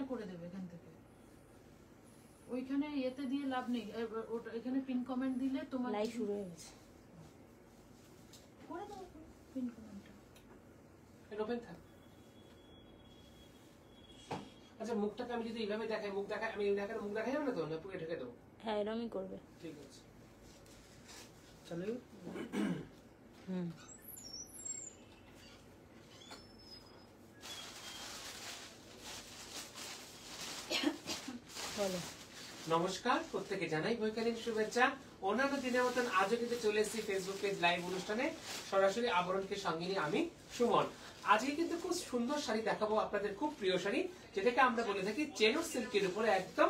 একটা করে দেবে এখান থেকে। ওইখানে এতে দিয়ে লাভ নেই, ওটা এখানে পিন কমেন্ট দিলে তোমার লাইভ শুরু হয়ে গেছে। করে দাও পিন কমেন্টটা। এটা ওপেন থাক। আচ্ছা মুখটাকে আমি যদি এইভাবে দেখাই, মুখ দেখাই, আমি দেখার মুখ দেখাই যাবে না তো, না পুরো ঢেকে দেবো? হ্যাঁ এরকমই করবে। ঠিক আছে চলো। বলো। নমস্কার, প্রত্যেকে জানাই বৈকালীন শুভেচ্ছা। অন্যান্য দিনের মতন আজও কিন্তু চলে এসেছি ফেসবুক পেজ লাইভ অনুষ্ঠানে, সরাসরি আবরণকে সঙ্গে নিয়ে আমি সুমন। আজকে কিন্তু খুব সুন্দর শাড়ি দেখাবো আপনাদের, খুব প্রিয় শাড়ি, যেটাকে আমরা বলে থাকি চেনুর সিল্কের উপরে একদম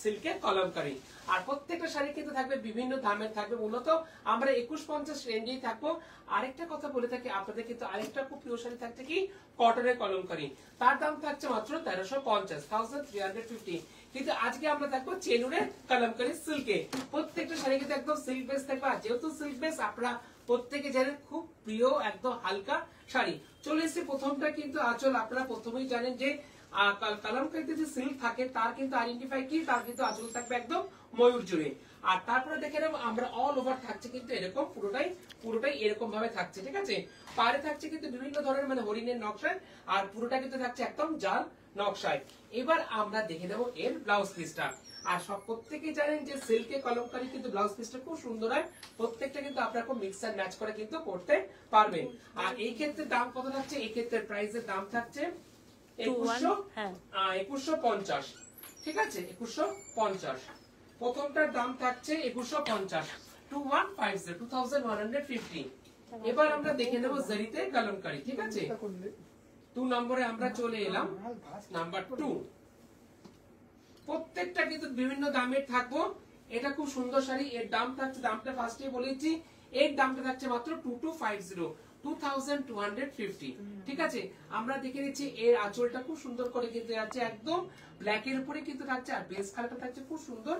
সিল্কের কলমকারী। আর প্রত্যেকটা শাড়ি কিন্তু থাকবে বিভিন্ন দামের, থাকবে মূলত আমরা 2150 রেঞ্জেই থাকবো। আরেকটা কথা বলে থাকি আপনাদের, কিন্তু আরেকটা খুব প্রিয় শাড়ি থাকছে কি কটনের কলমকারী, তার দাম থাকছে মাত্র 1350 কিন্তু আজকে আমরা দেখবো চেনুরের কলমকারী সিল্কে। প্রত্যেকটা শাড়ি কিন্তু একদম সিল্ক বেস থাকবে। আর যেহেতু সিল্ক বেস আপনারা প্রত্যেকে জানেন খুব প্রিয় একদম হালকা শাড়ি। চলে এসেছে প্রথমটা কিন্তু আঁচল। আপনারা প্রথমেই জানেন যে কলমকারীতে যে সিল্ক থাকে তার কিন্তু আইডেন্টিফাই কি, তার কিন্তু আঁচল থাকবে একদম ময়ূর জুড়ে। আর তারপরে দেখে নেব আমরা অল ওভার থাকছে কিন্তু এরকম পুরোটাই এরকম ভাবে থাকছে, ঠিক আছে। পারে থাকছে কিন্তু বিভিন্ন ধরনের মানে হরিণের নকশায়, আর পুরোটা কিন্তু থাকছে একদম জাল নকশায়। এবার আমরা দেখে নেব এর ব্লাউজ পিসটা। আর সব প্রত্যেকেই জানেন যে সিল্কে কলমকারী কিন্তু ব্লাউজ পিসটা খুব সুন্দর হয়, প্রত্যেকটা কিন্তু আপনারা খুব মিক্স এন্ড ম্যাচ করে কিন্তু করতে পারবেন। আর এই ক্ষেত্রে দাম কত থাকছে, এই ক্ষেত্রে প্রাইসের দাম থাকছে 2150, ঠিক আছে, 2150। প্রথমটার দাম থাকছে 2150, 2150। এবার আমরা দেখে নেব জরিতে কলমকারী, ঠিক আছে। 2 নম্বরে আমরা চলে এলাম, নাম্বার 2। প্রত্যেকটা কিন্তু বিভিন্ন দামের থাকবো। এটা খুব সুন্দর শাড়ি, এর দাম থাকছে, দামটা ফার্স্টে বলেছি, এর দামটা থাকছে মাত্র 2250, ঠিক আছে। আমরা দেখে নিচ্ছি এর আঁচলটা খুব সুন্দর করে কিন্তু যাচ্ছে একদম ব্ল্যাক এর উপরে কিন্তু থাকছে, আর বেস কালারটা থাকছে খুব সুন্দর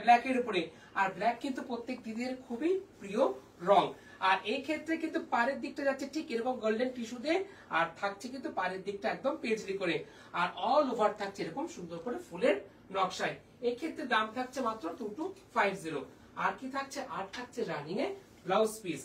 ব্ল্যাক এর উপরে। আর ব্ল্যাক কিন্তু প্রত্যেক দিদির খুবই প্রিয় রং। আর এই ক্ষেত্রে কিন্তু পাড়ের দিকটা যাচ্ছে ঠিক এরকম গোল্ডেন টিস্যু দিয়ে, আর থাকছে কিন্তু পাড়ের দিকটা একদম পেজলি করে, আর অল ওভার থাকছে এরকম সুন্দর করে ফুলের নকশায়। এই ক্ষেত্রে দাম থাকছে মাত্র 2250। আর কি থাকছে, আর থাকছে রানিং এ ব্লাউজ পিস।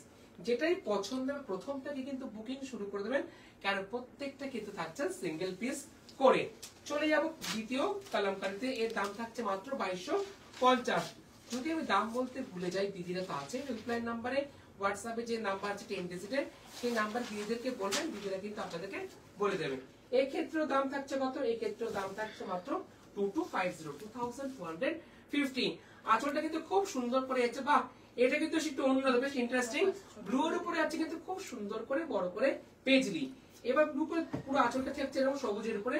যেটাই পছন্দ হবে প্রথম থেকে কিন্তু বুকিং শুরু করে দেবেন, কারণ প্রত্যেকটা কিন্তু থাকছে সিঙ্গেল পিস করে। চলে যাব দ্বিতীয় কলমকারীতে, এর দাম থাকছে মাত্র 2250। যদি আমি দাম বলতে ভুলে যাই, দিদিরা তো আছে হেল্পলাইন নাম্বারে, হোয়াটসঅ্যাপে যে নাম্বার আছে 10 ডিজিটের, সেই নাম্বার দিদিদেরকে বলবেন, দিদিরা কিন্তু আপনাদেরকে বলে দেবেন। এই ক্ষেত্রেও দাম থাকছে কত, এই ক্ষেত্রেও দাম থাকছে মাত্র 2250। আঁচলটা কিন্তু খুব সুন্দর করে আছে, বাহ, এটা কিন্তু একটু অন্য বেশ ইন্টারেস্টিং। ব্লু এর উপরে আছে কিন্তু খুব সুন্দর করে বড় করে পেজলি। এবার ব্লু করে পুরো আঁচলটা থাকছে এরকম সবুজের উপরে,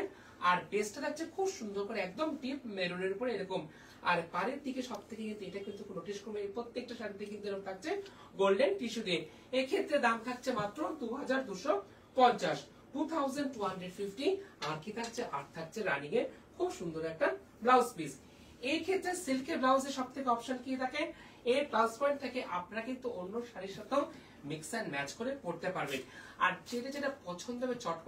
আর বেসটা থাকছে খুব সুন্দর করে একদম ডিপ মেরুনের উপরে এরকম। আর পাড়ের দিকে সব থেকে কিন্তু এটা কিন্তু নোটিস করবে, প্রত্যেকটা শাড়িতে কিন্তু এরকম থাকছে গোল্ডেন টিস্যু দিয়ে। এই ক্ষেত্রে দাম থাকছে মাত্র 2250। আর কি থাকছে, আর থাকছে রানিং এর খুব সুন্দর একটা ব্লাউজ পিস। এই ক্ষেত্রে সিল্কের ব্লাউজের সব থেকে অপশন কি থাকে, এর প্লাস পয়েন্ট থেকে আপনারা কিন্তু অন্য শাড়ির সাথেও মিক্স এন্ড ম্যাচ করে পড়তে পারবেন। আর যেটা যেটা পছন্দ হবে চট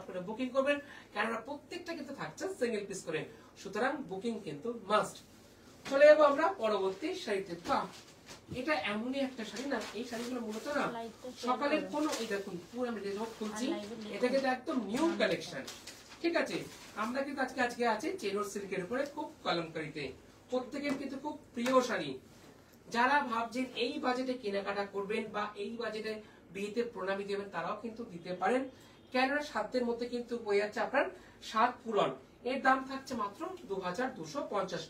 করে বুকিং করবেন, কেননা প্রত্যেকটা কিন্তু থাকছে সিঙ্গেল পিস করে, সুতরাং বুকিং কিন্তু মাস্ট। চলে যাবো আমরা পরবর্তী শাড়িতে। এটা এমনই একটা শাড়ি না, এই শাড়িগুলো মূলত না সকালের কোনো, এই দেখুন পুরো আমি খুলছি, এটা কিন্তু একদম নিউ কালেকশন, ঠিক আছে। আমরা কিন্তু আজকে আছে চেনুর সিল্কের উপরে খুব কলমকারীতে, প্রত্যেকের কিন্তু খুব প্রিয় শাড়ি। যারা ভাবছেন এই বাজেটে কেনাকাটা করবেন বা এই বাজেটে বিয়েতে প্রণামী দেবেন, তারাও কিন্তু দিতে পারেন, কেননা সাধ্যের মধ্যে কিন্তু হয়ে যাচ্ছে আপনার স্বাদ পূরণ। এর দাম থাকছে মাত্র 2250।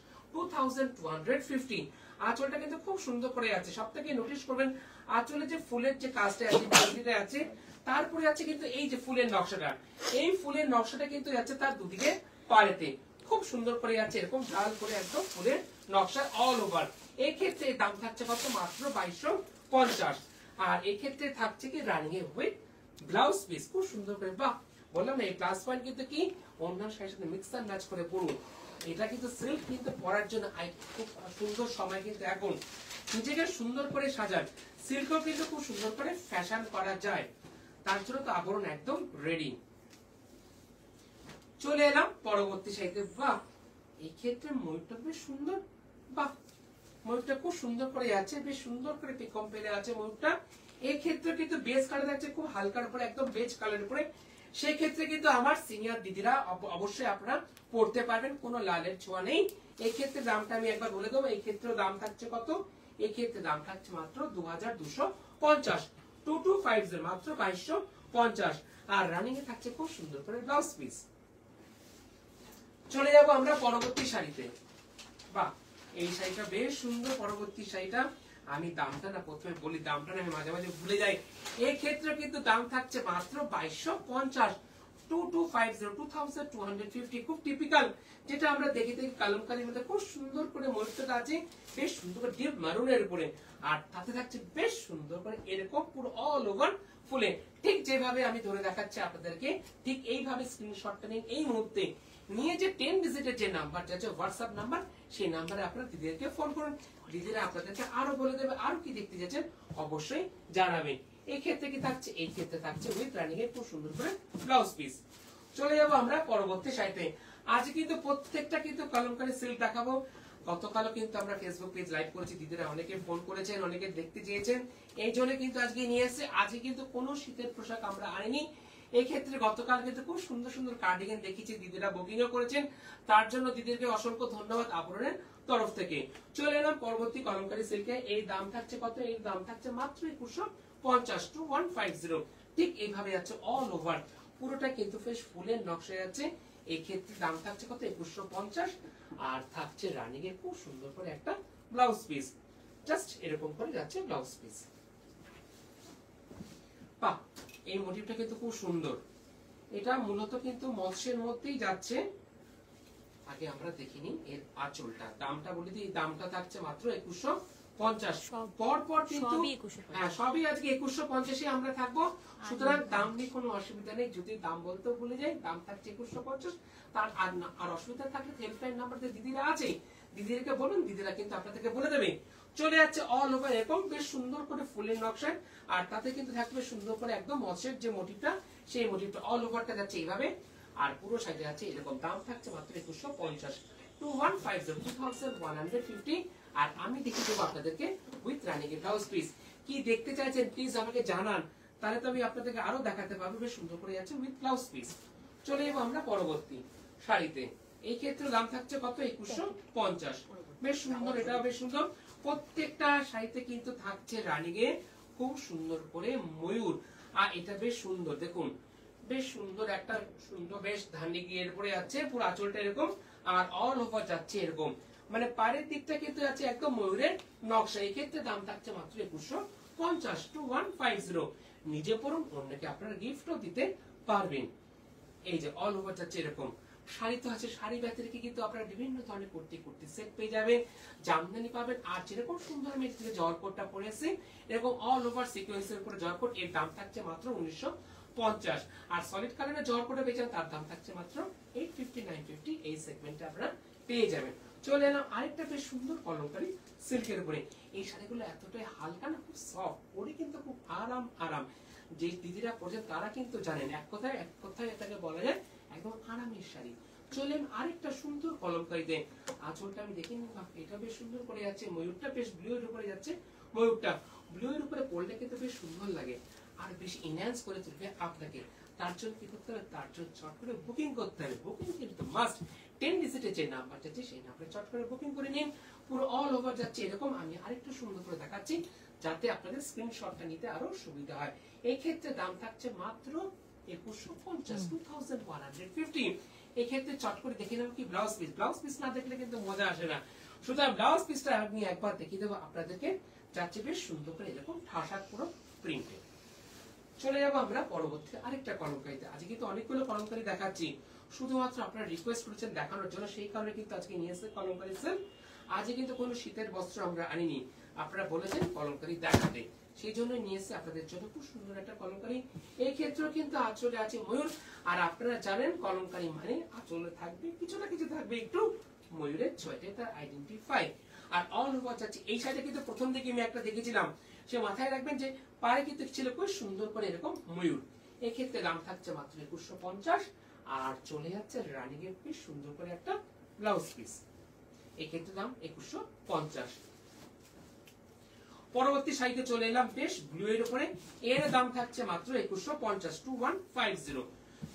আঁচলটা কিন্তু খুব সুন্দর করে আছে। সব থেকে নোটিস করবেন আঁচলে যে ফুলের যে কাজটা আছে, তারপরে আছে কিন্তু এই যে ফুলের নকশাটা, এই ফুলের নকশাটা কিন্তু যাচ্ছে তার দুদিকে পাড়েতে খুব সুন্দর করে যাচ্ছে এরকম ঢাল করে একদম ফুলের নকশা অল ওভার। এই ক্ষেত্রে দাম থাকছে কত, মাত্র 2250। আর এই ক্ষেত্রে থাকছে কি running A with blouse piece, খুব সুন্দর করে, বাহ, বললাম না এই প্লাস পয়েন্ট কিন্তু কি অন্যান্য শাড়ির সাথে মিক্স এন্ড ম্যাচ করে পড়ুন। এটা কিন্তু সিল্ক কিন্তু পরার জন্য খুব সুন্দর সময় কিন্তু এখন, নিজেকে সুন্দর করে সাজান, সিল্কও কিন্তু খুব সুন্দর করে ফ্যাশন করা যায়, তার জন্য তো আবরণ একদম রেডি। চলে এলাম পরবর্তী শাড়িতে। বাহ, এই ক্ষেত্রে ময়ূরটা বেশ সুন্দর। বাহ, ময়ূরটা খুব সুন্দর করে আছে, বেশ সুন্দর করে পিকম পেলে আছে ময়ূরটা। এই ক্ষেত্রে কিন্তু বেজ কালার আছে খুব হালকার উপরে, একদম বেজ কালারের উপরে। সেই ক্ষেত্রে কিন্তু আমার সিনিয়র দিদিরা অবশ্যই আপনারা পড়তে পারবেন, কোনো লালের ছোঁয়া নেই। এই ক্ষেত্রে দামটা আমি একবার বলে দেবো। এই ক্ষেত্রে দাম থাকছে কত? এই ক্ষেত্রে দাম থাকছে মাত্র 2250, 2250, মাত্র 2250। আর রানিং এ থাকছে খুব সুন্দর করে ব্লাউজ পিস। চলে যাব আমরা পরবর্তী শাড়িতে। বাহ, এই শাড়িটা বেশ সুন্দর। পরবর্তী শাড়িটা আমি দামটা না প্রথমে বলি, দামটা না আমি মাঝে মাঝে ভুলে যাই। এই ক্ষেত্রে কিন্তু দাম থাকছে মাত্র 2250, 2250, 2250। খুব টিপিক্যাল, যেটা আমরা দেখি কালামকারীর মধ্যে খুব সুন্দর করে ময়ূরটা আছে, বেশ সুন্দর করে ডিপ মারুনের উপরে। আর তাতে থাকছে বেশ সুন্দর করে এরকম পুরো অল ওভার ফুলে। ঠিক যেভাবে আমি ধরে দেখাচ্ছি আপনাদেরকে, ঠিক এইভাবে স্ক্রিনশটটা নিন এই মুহূর্তে, নিয়ে যে 10 ডিজিটের যে নাম্বারটা আছে হোয়াটসঅ্যাপ নাম্বার, সেই নাম্বারে আপনারা দিদিদেরকে ফোন করুন। দিদিরা আপনাদেরকে আরো বলে দেবে আরো কি দেখতে যাচ্ছেন অবশ্যই জানাবেন। এই ক্ষেত্রে কি থাকছে? এই ক্ষেত্রে থাকছে উইথ রানিং এর খুব সুন্দর করে ব্লাউজ পিস। চলে যাবো আমরা পরবর্তী শাড়িতে। আজ কিন্তু প্রত্যেকটা কিন্তু কলমকারী সিল্ক দেখাবো। গতকালও কিন্তু আমরা ফেসবুক পেজ লাইভ করেছি, দিদিরা অনেকে ফোন করেছেন, অনেকে দেখতে চেয়েছেন, এই জন্য কিন্তু আজকে নিয়ে এসেছে। আজকে কিন্তু কোনো শীতের পোশাক আমরা আনিনি। এই ক্ষেত্রে গতকাল কিন্তু খুব সুন্দর সুন্দর কার্ডিগান দেখিয়েছি, দিদিরা বুকিংও করেছেন, তার জন্য দিদিদেরকে অসংখ্য ধন্যবাদ আপনাদের তরফ থেকে। চলে এলাম পরবর্তী কলমকারী সিল্কে। এই দাম থাকছে কত? এই দাম থাকছে মাত্র 2150, 2150। ঠিক এইভাবে যাচ্ছে অল ওভার, পুরোটা কিন্তু বেশ ফুলের নকশায় যাচ্ছে। এই ক্ষেত্রে দাম থাকছে কত? 2150। আর থাকছে রানিং এর খুব সুন্দর করে একটা ব্লাউজ পিস, জাস্ট এরকম করে যাচ্ছে ব্লাউজ পিস। বাহ, এই মোটিভটা কিন্তু খুব সুন্দর। এটা মূলত কিন্তু মৎস্যের মধ্যেই যাচ্ছে। আগে আমরা দেখিনি এর আঁচলটা, দামটা বলে দিই। দামটা থাকছে মাত্র 2150। পর পর কিন্তু হ্যাঁ সবই আজকে 2150 আমরা থাকবো। সুতরাং দাম নিয়ে কোনো অসুবিধা নেই। যদি দাম বলতেও ভুলে যাই, দাম থাকছে 2150। তার আর অসুবিধা থাকলে হেল্পলাইন নাম্বার দিদিরা আছে, দিদিদেরকে বলুন, দিদিরা কিন্তু আপনাদেরকে বলে দেবে। চলে যাচ্ছে অল ওভার এরকম বেশ সুন্দর করে ফুলের নকশায়। আর তাতে কিন্তু থাকবে সুন্দর করে একদম মৎস্যের যে মোটিভটা, সেই মোটিভটা অল ওভারটা যাচ্ছে এইভাবে। আর পুরো সাইডে আছে এরকম। দাম থাকছে মাত্র 2150, 2150, 2150। আর আমি দেখিয়ে দেবো আপনাদেরকে উইথ রানিং এর ব্লাউজ পিস। কি দেখতে চাইছেন প্লিজ আমাকে জানান, তাহলে তো আমি আপনাদেরকে আরো দেখাতে পারবো। বেশ সুন্দর করে যাচ্ছে উইথ ব্লাউজ পিস। চলে যাবো আমরা পরবর্তী শাড়িতে। এই ক্ষেত্রে দাম থাকছে কত? 2150। বেশ সুন্দর, এটাও বেশ সুন্দর। প্রত্যেকটা শাড়িতে কিন্তু থাকছে রানিং এ খুব সুন্দর করে ময়ূর। আর এটা বেশ সুন্দর, দেখুন বেশ সুন্দর একটা সুন্দর বেশ ধানি গিয়ে পরে যাচ্ছে, পুরো আঁচলটা এরকম। আর অল ওভার যাচ্ছে এরকম, মানে পাড়ের দিকটা কিন্তু যাচ্ছে একদম ময়ূরের নকশা। এই ক্ষেত্রে দাম থাকছে মাত্র 2150, 2150। নিজে পড়ুন, অন্যকে আপনারা গিফটও দিতে পারবেন। এই যে অল ওভার যাচ্ছে এরকম। শাড়ি তো আছে, শাড়ি ব্যতিরেকে কিন্তু আপনারা বিভিন্ন ধরনের কুর্তি সেট পেয়ে যাবেন, জামদানি পাবেন। আর যেরকম সুন্দর মেয়েদের জর্কটটা পরেছে এরকম অল ওভার সিকোয়েন্সের উপরে জর্কট, এর দাম থাকছে মাত্র 1950। আর সলিড কালারের জর্কটে পেয়ে যান, তার দাম থাকছে মাত্র 850, 950। এই সেগমেন্টে আপনারা পেয়ে যাবেন। চলে এলাম আরেকটা বেশ সুন্দর কলমকারী সিল্কের উপরে। এই শাড়িগুলো এতটাই হালকা না, খুব সফট, পরে কিন্তু খুব আরাম। যে দিদিরা পড়ছেন তারা কিন্তু জানেন, এক কথায় এটাকে বলা যায় একদম আরামের শাড়ি। চলেন আরেকটা সুন্দর কলমকারীতে। আঁচলটা আমি দেখে নিন, এটা বেশ সুন্দর করে যাচ্ছে। ময়ূরটা বেশ ব্লু এর উপরে যাচ্ছে। ময়ূরটা ব্লু এর উপরে পড়লে কিন্তু বেশ সুন্দর লাগে, আর বেশি এনহ্যান্স করে তুলবে আপনাকে। তার জন্য কি করতে হবে? তার জন্য চট করে বুকিং করতে হবে। বুকিং কিন্তু মাস্ট। 10 ডিজিটের যে নাম্বারটা আছে সেই নাম্বারে চট করে বুকিং করে নিন। পুরো অল ওভার যাচ্ছে এরকম। আমি আরেকটু সুন্দর করে দেখাচ্ছি যাতে আপনাদের স্ক্রিনশটটা নিতে আরো সুবিধা হয়। এই ক্ষেত্রে দাম থাকছে মাত্র 2150, 2150। এই ক্ষেত্রে চট করে দেখে নেব কি ব্লাউজ পিস। ব্লাউজ পিস না দেখলে কিন্তু মজা আসে না। সুতরাং ব্লাউজ পিসটা আমি একবার দেখিয়ে দেবো আপনাদেরকে, যাচ্ছে বেশ সুন্দর করে এরকম ঠাসা পুরো প্রিন্টে। চলে যাবো আমরা পরবর্তী আরেকটা কলমকারীতে। আজকে কিন্তু অনেকগুলো কলমকারী দেখাচ্ছি, শুধুমাত্র আপনারা রিকোয়েস্ট করেছেন দেখানোর জন্য, সেই কারণে কিন্তু আজকে নিয়ে এসে কলমকারী সেল। আজকে কিন্তু কোনো শীতের বস্ত্র আমরা আনিনি, আপনারা বলেছেন কলমকারী দেখাতে, সেই জন্য নিয়ে এসে আপনাদের জন্য খুব সুন্দর একটা কলমকারী। এই ক্ষেত্রেও কিন্তু আঁচলে আছে ময়ূর। আর আপনারা জানেন কলমকারী মানে আঁচলে থাকবে কিছু না কিছু থাকবে একটু ময়ূরের ছোঁয়াটা, তার আইডেন্টিফাই। আর অল ওভার যাচ্ছে। এই সাইডে কিন্তু প্রথম দিকে আমি একটা দেখেছিলাম, সে মাথায় রাখবেন যে পায়ে কিন্তু ছিল খুব সুন্দর করে এরকম ময়ূর। এক্ষেত্রে দাম থাকছে মাত্র 2150। আর চলে যাচ্ছে রানিং এর পিস সুন্দর করে একটা ব্লাউজ পিস, এক্ষেত্রে দাম 2150। পরবর্তী শাড়িতে চলে এলাম বেশ ব্লু এর উপরে, এর দাম থাকছে মাত্র 2150, 2150।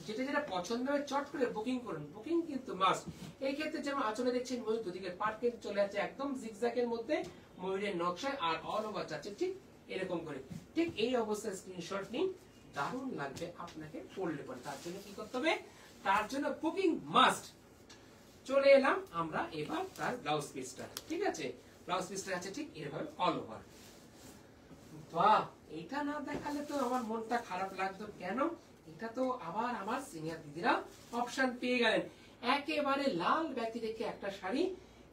যেটা যেটা পছন্দ হয় চট করে বুকিং করুন, বুকিং কিন্তু মাস্ট। এই ক্ষেত্রে যেমন আঁচলে দেখছেন ময়ূর দুদিকে পার্ট কিন্তু চলে যাচ্ছে একদম জিগজ্যাগের মধ্যে ময়ূরের নকশায়, আর অল ওভার যাচ্ছে ঠিক এরকম করে। ঠিক এই অবস্থায় স্ক্রিনশট নিন, দারুণ লাগবে আপনাকে পড়লে পরে। তার জন্য কি করতে হবে, তার জন্য বুকিং মাস্ট। চলে এলাম আমরা এবার তার ব্লাউজ পিসটা, ঠিক আছে। ব্লাউজ পিসটা আছে ঠিক এভাবে অল ওভার। বাহ, এটা না দেখালে তো আমার মনটা খারাপ লাগতো। কেন, এটা তো আবার আমার সিনিয়র দিদিরা অপশন পেয়ে গেলেন। একেবারে লাল ব্যক্তি রেখে একটা শাড়ি,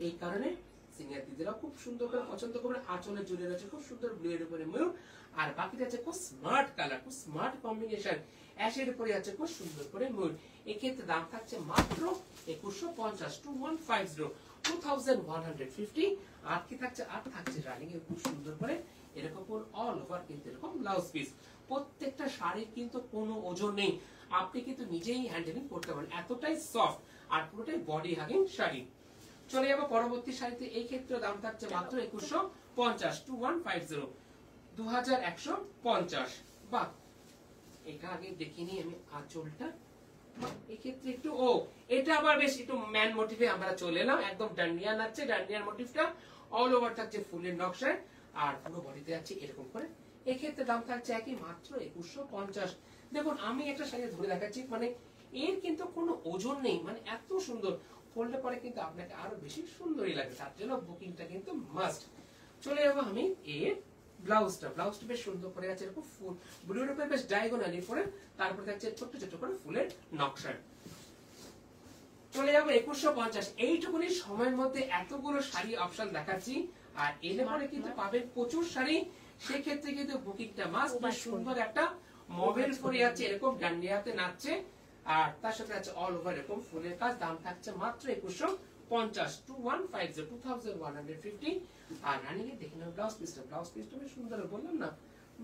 এই কারণে সিনিয়র দিদিরা খুব সুন্দর করে পছন্দ করবেন। আঁচলে জুড়ে রয়েছে খুব সুন্দর ব্লু এর উপরে ময়ূর, আর বাকিটা আছে খুব স্মার্ট কালার, খুব স্মার্ট কম্বিনেশন, অ্যাশের উপরে আছে খুব সুন্দর করে ময়ূর। এক্ষেত্রে দাম থাকছে মাত্র 2150, 2150, 2150। আর কি থাকছে, আর থাকছে রানিং এর খুব সুন্দর করে এরকম অল ওভার কিন্তু এরকম ব্লাউজ পিস। প্রত্যেকটা শাড়ির কিন্তু কোনো ওজন নেই, আপনি কিন্তু নিজেই হ্যান্ডেলিং করতে পারেন, এতটাই সফট আর পুরোটাই বডি হাগিং শাড়ি। চলে যাবো পরবর্তী শাড়িতে, এই ক্ষেত্রে দাম থাকছে মাত্র 2150, 2150, 2150। বাহ, এটা আগে দেখিনি আমি আঁচলটা, এক্ষেত্রে একটু এটা আবার বেশ একটু ম্যান মোটিভে আমরা চলে এলাম, একদম ডান্ডিয়া নাচছে, ডান্ডিয়ার মোটিভটা অল ওভার থাকছে ফুলের নকশায়, আর পুরো বডিতে আছে এরকম করে। এক্ষেত্রে দাম থাকছে একই মাত্র 2150। দেখুন আমি একটা শাড়ি ধরে দেখাচ্ছি, মানে এর কিন্তু কোনো ওজন নেই, মানে এত সুন্দর, পরলে পরে কিন্তু আপনাকে আরো বেশি সুন্দরই লাগে। তার জন্য বুকিংটা কিন্তু মাস্ট। চলে যাবো আমি এর ব্লাউজটা, ব্লাউজটা বেশ সুন্দর করে আছে এরকম ফুল ব্লুর উপরে বেশ ডায়াগোনালি করে, তারপরে থাকছে ছোট্ট ছোট্ট করে ফুলের নকশা। চলে যাবো 2150। এইটুকুনি সময়ের মধ্যে এতগুলো শাড়ি অপশন দেখাচ্ছি, আর এলে পরে কিন্তু পাবেন প্রচুর শাড়ি, সেক্ষেত্রে কিন্তু বুকিংটা মাস্ট। বেশ সুন্দর একটা মবেল পরে আছে এরকম ডান্ডিয়াতে নাচছে, আর তার সাথে আছে অল ওভার এরকম ফুলের কাজ। দাম থাকছে মাত্র 2150, 2150, 2150। আর রানিং এ দেখে নাও ব্লাউজ পিসটা, ব্লাউজ পিসটা বেশ সুন্দর বললাম না,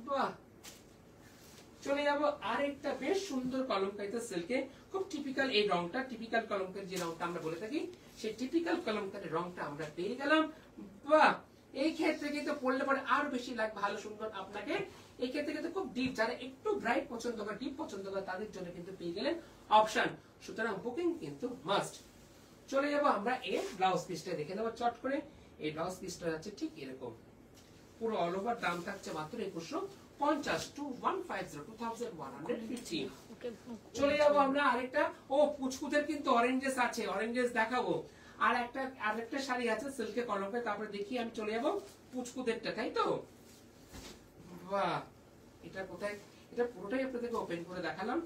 বাহ। চলে যাবো আরেকটা বেশ সুন্দর কলমকারীতে সিল্কে, খুব টিপিক্যাল এই রংটা, টিপিক্যাল কলমকারী যে রংটা আমরা বলে থাকি, সেই টিপিক্যাল কলমকারী রংটা আমরা পেয়ে গেলাম। বাহ, এই ক্ষেত্রে কিন্তু পড়লে পরে আরো বেশি লাগবে ভালো সুন্দর আপনাকে। এই ক্ষেত্রে কিন্তু খুব ডিপ, যারা একটু ব্রাইট পছন্দ করে, ডিপ পছন্দ করে, তাদের জন্য কিন্তু পেয়ে গেলেন অপশন। সুতরাং বুকিং কিন্তু মাস্ট। চলে যাবো আমরা এর ব্লাউজ পিসটা দেখে নেবো চট করে। এই ব্লাউজ পিসটা আছে ঠিক এরকম, পুরো অল ওভার। দাম থাকছে মাত্র 2150, 2150, 2150। চলে যাবো আমরা আরেকটা, পুচকুদের কিন্তু অরেঞ্জেস আছে, অরেঞ্জেস দেখাবো। আর আরেকটা শাড়ি আছে সিল্কে কলমে, তারপরে দেখি আমি চলে যাবো পুচকুদেরটা, তাই তো। বাহ, এটা কোথায়, এটা পুরোটাই আপনাদেরকে ওপেন করে দেখালাম।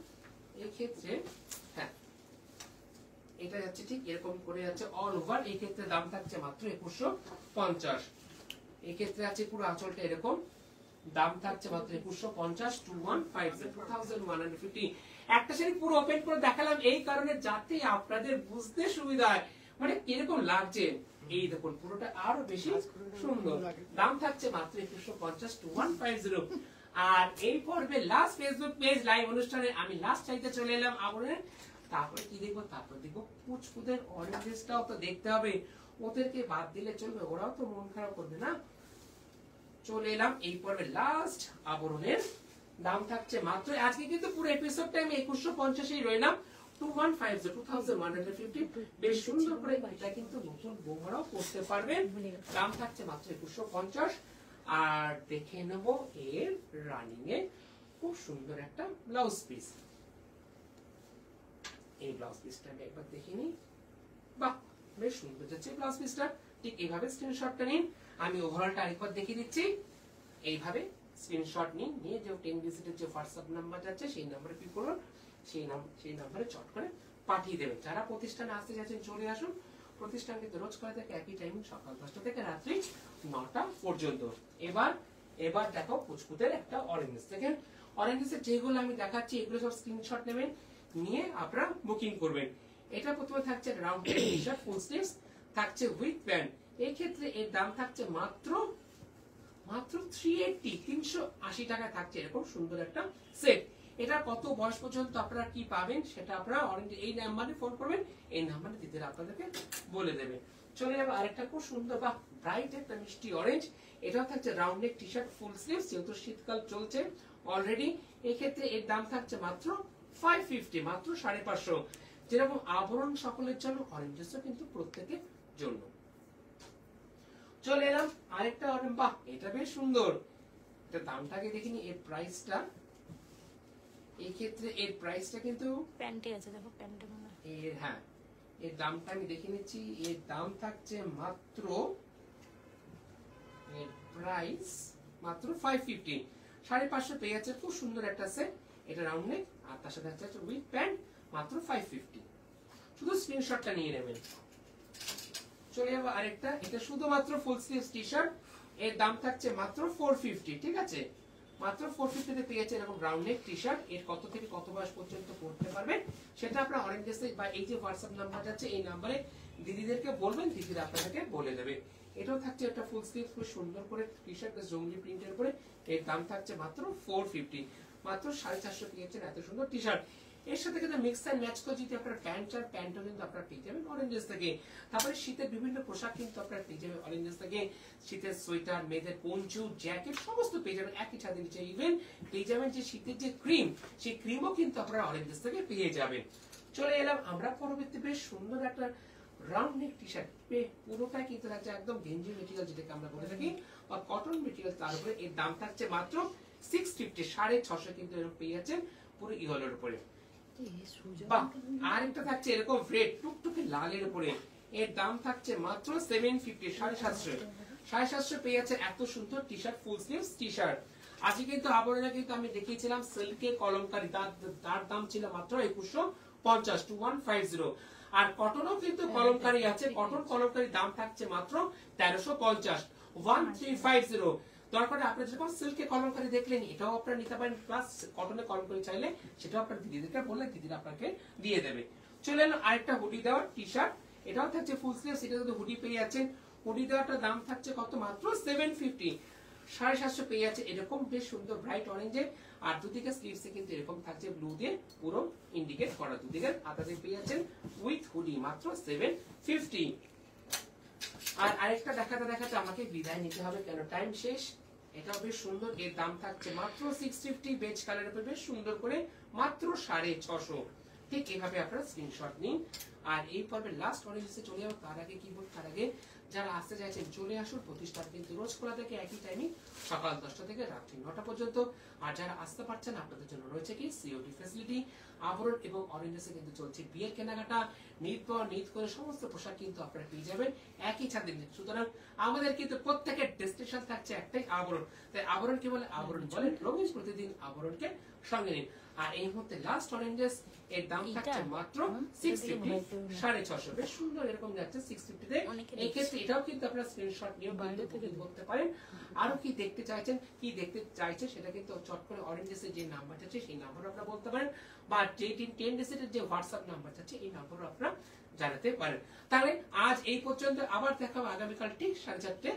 এই ক্ষেত্রে হ্যাঁ, এটা যাচ্ছে ঠিক এরকম করে যাচ্ছে অল ওভার। এই ক্ষেত্রে দাম থাকছে মাত্র 2150। এই ক্ষেত্রে আছে পুরো আঁচলটা এরকম, দাম থাকছে মাত্র 2150, 2150, 2150। একটা শাড়ি পুরো ওপেন করে দেখালাম এই কারণে যাতে আপনাদের বুঝতে সুবিধা হয়, মানে কিরকম লাগছে। এই দেখুন পুরোটা আরো বেশি সুন্দর। দাম থাকছে মাত্র 2150, 2150। আর এই পর্বে লাস্ট ফেসবুক পেজ লাইভ অনুষ্ঠানে আমি লাস্ট চাইতে চলে এলাম আবরণের। তারপরে কি দেখবো, তারপর দেখবো পুচকুদের অরেঞ্জেসটাও তো দেখতে হবে, ওদেরকে বাদ দিলে চলবে, ওরাও তো মন খারাপ করবে না। চলে এলাম এই পর্বে লাস্ট আবরণের, দাম থাকছে মাত্র, আজকে কিন্তু পুরো এপিসোডটা আমি 2150 রইলাম, 2150, 2150। বেশ সুন্দর করে, এটা কিন্তু নতুন বৌমারাও করতে পারবেন। দাম থাকছে মাত্র 2150। আর দেখে নেব এর রানিং এ খুব সুন্দর একটা ব্লাউজ পিস। এই ব্লাউজ পিসটা আমি একবার দেখে নিই, বাহ বেশ সুন্দর যাচ্ছে ব্লাউজ পিসটা। ঠিক এইভাবে স্ক্রিনশটটা নিন, আমি ওভারঅলটা আরেকবার দেখিয়ে দিচ্ছি। এইভাবে স্ক্রিনশট নিন, নিয়ে যে 10 ডিজিটের যে হোয়াটসঅ্যাপ নাম্বার যাচ্ছে সেই নাম্বারে ক্লিক করুন, সেই নাম্বারে চট করে পাঠিয়ে দেবেন। যারা প্রতিষ্ঠানে আসতে যাচ্ছেন চলে আসুন। প্রতিষ্ঠান কিন্তু রোজ করে থাকে একই টাইম, সকাল 10টা থেকে রাত্রি 9টা পর্যন্ত। এবার দেখো পুচকুদের একটা অরেঞ্জ। দেখেন অরেঞ্জের যেগুলো আমি দেখাচ্ছি এগুলো সব স্ক্রিনশট নেবেন, নিয়ে আপনারা বুকিং করবেন। এটা প্রথমে থাকছে রাউন্ড টি-শার্ট ফুল স্লিভস, থাকছে উইথ প্যান্ট। এই ক্ষেত্রে এর দাম থাকছে মাত্র 380 টাকা থাকছে এরকম সুন্দর একটা সেট। এটা কত বয়স পর্যন্ত আপনারা কি পাবেন সেটা আপনারা অরেঞ্জ এই নাম্বারে ফোন করবেন, এই নাম্বারে দিদিরা আপনাদেরকে বলে দেবে। চলে যাবে আরেকটা খুব সুন্দর বা ব্রাইট একটা মিষ্টি অরেঞ্জ, এটাও থাকছে round neck T shirt full sleeves, যেহেতু শীতকাল চলছে অলরেডি, এই ক্ষেত্রে এর দাম থাকছে মাত্র 550, মাত্র 550। যেরকম আবরণ সকলের জন্য, অরেঞ্জেসও কিন্তু প্রত্যেকের জন্য। চলে এলাম আরেকটা অরেঞ্জ, বাহ এটা বেশ সুন্দর, এটা দামটাকে দেখিনি, এর প্রাইসটা, এই ক্ষেত্রে এর প্রাইসটা কিন্তু প্যান্টে আছে, দেখো প্যান্টে মনে হয়। এর হ্যাঁ এর দামটা আমি দেখে নিচ্ছি, এর দাম থাকছে মাত্র, এর প্রাইস মাত্র 550, 550 পেয়ে যাচ্ছে খুব সুন্দর একটা সেট, এটা রাউন্ড নেক আর তার সাথে আছে উইথ প্যান্ট, মাত্র 550। শুধু স্ক্রিনশটটা নিয়ে নেবেন। চলে যাবো আরেকটা, এটা শুধুমাত্র ফুল স্লিভস টি শার্ট, এর দাম থাকছে মাত্র 450, ঠিক আছে, মাত্র 450 তে পেয়েছে এরকম রাউন্ড নেক টি শার্ট। এর কত থেকে কত বয়স পর্যন্ত পড়তে পারবেন সেটা আপনারা অরেঞ্জেসে বা এই যে হোয়াটসঅ্যাপ নাম্বার আছে এই নাম্বারে দিদিদেরকে বলবেন, দিদিরা আপনাদেরকে বলে দেবে। এটাও থাকছে একটা ফুল স্লিভ খুব সুন্দর করে টি শার্ট জঙ্গলি প্রিন্টের উপরে, এর দাম থাকছে মাত্র 450, মাত্র 450 পেয়েছেন এত সুন্দর টি শার্ট। এর সাথে কিন্তু মিক্স অ্যান্ড ম্যাচ করে যদি আপনারা প্যান্ট আর প্যান্টও কিন্তু আপনারা পেয়ে যাবেন অরেঞ্জেস থেকে। তারপরে শীতের বিভিন্ন পোশাক কিন্তু আপনারা পেয়ে যাবেন অরেঞ্জেস থেকে, শীতের সোয়েটার, মেয়েদের পঞ্চু, জ্যাকেট সমস্ত পেয়ে যাবেন একই ছাদের নিচে। ইভেন পেয়ে যাবেন যে শীতের যে ক্রিম, সেই ক্রিমও কিন্তু আপনারা অরেঞ্জেস থেকে পেয়ে যাবেন। চলে এলাম আমরা পরবর্তী বেশ সুন্দর একটা রাউন্ড নেক টি শার্ট, পুরোটাই কিন্তু থাকছে একদম গেঞ্জি মেটেরিয়াল যেটাকে আমরা বলে থাকি বা কটন মেটেরিয়াল, তার উপরে এর দাম থাকছে মাত্র 650, 650 কিন্তু এরকম পেয়ে যাচ্ছেন পুরো ইহলের উপরে। আরেকটা থাকছে এরকম রেড টুকটুকে লালের উপরে, এর দাম থাকছে মাত্র 750, 750, 750 পেয়ে যাচ্ছে এত সুন্দর T shirt full sleeves T shirt. আজকে কিন্তু আবরণে কিন্তু আমি দেখিয়েছিলাম সিল্কের কলমকারী, তার দাম ছিল মাত্র 2150, 2150। আর কটনও কিন্তু কলমকারী আছে, কটন কলমকারী দাম থাকছে মাত্র 1350, 1350। দরকার আপনারা যখন সিল্কে কলমকারী দেখলেন এটাও আপনারা নিতে পারেন, প্লাস কটনে কলমকারী চাইলে সেটাও আপনার দিদিদেরকে বললে দিদিরা আপনাকে দিয়ে দেবে। চলে এলো আরেকটা হুডি দেওয়ার টি শার্ট, এটাও থাকছে ফুল স্লিভস, এটা কিন্তু হুডি পেয়ে যাচ্ছেন, হুডি দেওয়াটার দাম থাকছে কত, মাত্র 750, 750 পেয়ে যাচ্ছে এরকম বেশ সুন্দর ব্রাইট অরেঞ্জে। আর দুদিকে স্লিভসে কিন্তু এরকম থাকছে ব্লু দিয়ে পুরো ইন্ডিকেট করা, দুদিকে আতাতে পেয়ে যাচ্ছেন উইথ হুডি, মাত্র 750। আর আরেকটা দেখাতে দেখাতে আমাকে বিদায় নিতে হবে, কেন টাইম শেষ। এটাও বেশ সুন্দর, এর দাম থাকছে মাত্র 650, বেজ কালারের উপর বেশ সুন্দর করে, মাত্র 650। ঠিক এভাবে আপনারা স্ক্রিনশট নিন। আর এই পর্বের লাস্ট অরেঞ্জে চলে যাবো, তার আগে কি বলবো, তার আগে যারা আসতে চাইছেন চলে আসুন, প্রতিষ্ঠান কিন্তু রোজ খোলা থেকে একই টাইমিং, সকাল 10টা থেকে রাত্রি 9টা পর্যন্ত। আর যারা আসতে পারছেন আপনাদের জন্য রয়েছে কি সিওডি ফ্যাসিলিটি। আবরণ এবং অরেঞ্জেসে কিন্তু চলছে বিয়ের কেনাকাটা, নিত পর নিত করে সমস্ত পোশাক কিন্তু আপনারা পেয়ে যাবেন একই ছাদের নিচে। সুতরাং আমাদের কিন্তু প্রত্যেকের ডেস্টিনেশন থাকছে একটাই, আবরণ। তাই আবরণ কি বলে, আবরণ বলে রঙিন প্রতিদিন আবরণকে সঙ্গে নিন। আর এই মুহূর্তে লাস্ট অরেঞ্জেস, এর দাম থাকছে মাত্র 650, 650। বেশ সুন্দর এরকম যাচ্ছে 650 তে। এই ক্ষেত্রে এটাও কিন্তু আপনারা স্ক্রিনশট নিয়ে বুকিং করতে পারেন। আরো কি দেখতে চাইছেন, কি দেখতে চাইছেন সেটা কিন্তু চট করে অরেঞ্জেসের যে নাম্বারটা আছে সেই নাম্বারও আপনারা বলতে পারেন, বা যে 10 ডিজিটের যে হোয়াটসঅ্যাপ নাম্বারটা আছে এই নাম্বারও আপনারা জানাতে পারেন। তাহলে আজ এই পর্যন্ত, আবার দেখা হবে আগামীকাল ঠিক 4:30